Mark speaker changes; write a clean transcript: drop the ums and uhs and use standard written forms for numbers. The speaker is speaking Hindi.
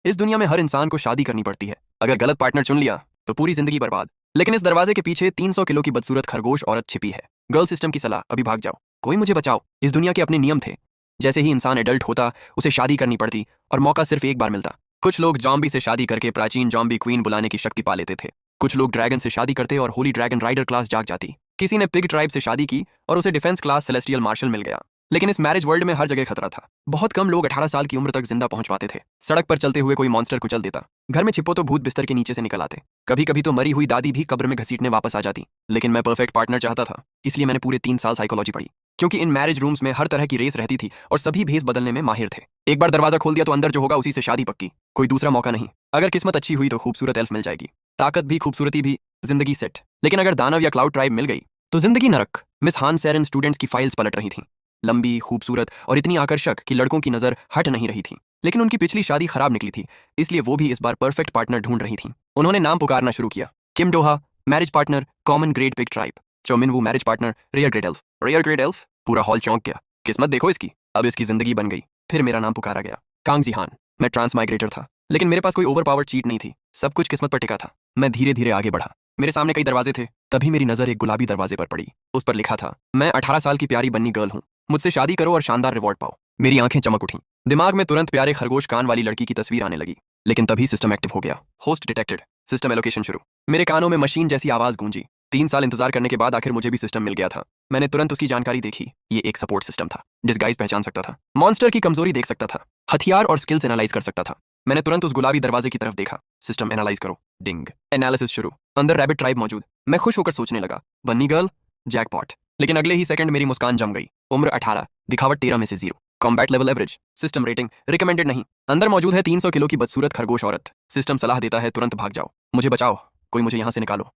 Speaker 1: इस दुनिया में हर इंसान को शादी करनी पड़ती है। अगर गलत पार्टनर चुन लिया तो पूरी जिंदगी बर्बाद। लेकिन इस दरवाजे के पीछे 300 किलो की बदसूरत खरगोश औरत छिपी है। गर्ल सिस्टम की सलाह, अभी भाग जाओ, कोई मुझे बचाओ। इस दुनिया के अपने नियम थे। जैसे ही इंसान एडल्ट होता उसे शादी करनी पड़ती और मौका सिर्फ एक बार मिलता। कुछ लोग जॉम्बी से शादी करके प्राचीन जॉम्बी क्वीन बुलाने की शक्ति पा लेते थे। कुछ लोग ड्रैगन से शादी करते और होली ड्रैगन राइडर क्लास जाग जाती। किसी ने पिग ट्राइब से शादी की और उसे डिफेंस क्लास सेलेस्टियल मार्शल मिल गया। लेकिन इस मैरिज वर्ल्ड में हर जगह खतरा था। बहुत कम लोग 18 साल की उम्र तक जिंदा पहुंच पाते थे। सड़क पर चलते हुए कोई मॉन्स्टर कुचल देता। घर में छिपो तो भूत बिस्तर के नीचे से निकल आते। कभी कभी तो मरी हुई दादी भी कब्र में घसीटने वापस आ जाती। लेकिन मैं परफेक्ट पार्टनर चाहता था, इसलिए मैंने पूरे 3 साल साइकोलॉजी पढ़ी। क्योंकि इन मैरिज रूम्स में हर तरह की रेस रहती थी और सभी भेस बदलने में माहिर थे। एक बार दरवाजा खोल दिया तो अंदर जो होगा उसी से शादी पक्की। कोई दूसरा मौका नहीं। अगर किस्मत अच्छी हुई तो खूबसूरत एल्फ मिल जाएगी। ताकत भी, खूबसूरती भी, जिंदगी सेट। लेकिन अगर दानव या क्लाउड ट्राइब मिल गई तो जिंदगी नरक। मिस हान सेरन स्टूडेंट्स की फाइल्स पलट रही थीं। लंबी, खूबसूरत और इतनी आकर्षक कि लड़कों की नजर हट नहीं रही थी। लेकिन उनकी पिछली शादी खराब निकली थी, इसलिए वो भी इस बार परफेक्ट पार्टनर ढूंढ रही थी। उन्होंने नाम पुकारना शुरू किया। Kim Doha marriage partner, common grade pig tribe. Chomin Woo marriage partner, rare grade elf. Rare grade elf, पूरा हॉल चौंक गया। किस्मत देखो इसकी, अब इसकी जिंदगी बन गई। फिर मेरा नाम पुकारा गया, कांग जिहान। मैं ट्रांस माइग्रेटर था, लेकिन मेरे पास कोई ओवरपावर्ड चीट नहीं थी। सब कुछ किस्मत पर टिका था। मैं धीरे धीरे आगे बढ़ा। मेरे सामने कई दरवाजे थे। तभी मेरी नजर एक गुलाबी दरवाजे पर पड़ी। उस पर लिखा था, मैं 18 साल की प्यारी बन्नी गर्ल हूँ, मुझसे शादी करो और शानदार रिवॉर्ड पाओ। मेरी आंखें चमक उठीं। दिमाग में तुरंत प्यारे खरगोश कान वाली लड़की की तस्वीर आने लगी। लेकिन तभी सिस्टम एक्टिव हो गया। होस्ट डिटेक्टेड, सिस्टम एलोकेशन शुरू। मेरे कानों में मशीन जैसी आवाज गूंजी। 3 साल इंतजार करने के बाद आखिर मुझे भी सिस्टम मिल गया था। मैंने तुरंत उसकी जानकारी देखी। ये एक सपोर्ट सिस्टम था। डिस्गाइज पहचान सकता था, मॉन्स्टर की कमजोरी देख सकता था, हथियार और स्किल्स एनालाइज कर सकता था। मैंने तुरंत उस गुलाबी दरवाजे की तरफ देखा। सिस्टम एनालाइज करो। डिंग। एनालिसिस शुरू। अंदर रैबिट ट्राइब मौजूद। मैं खुश होकर सोचने लगा, बन्नी गर्ल, जैकपॉट। लेकिन अगले ही सेकंड मेरी मुस्कान जम गई। उम्र 18, दिखावट 13 में से 0। Combat level average. System rating recommended नहीं। अंदर मौजूद है 300 किलो की बदसूरत खरगोश औरत। सिस्टम सलाह देता है तुरंत भाग जाओ, मुझे बचाओ, कोई मुझे यहाँ से निकालो।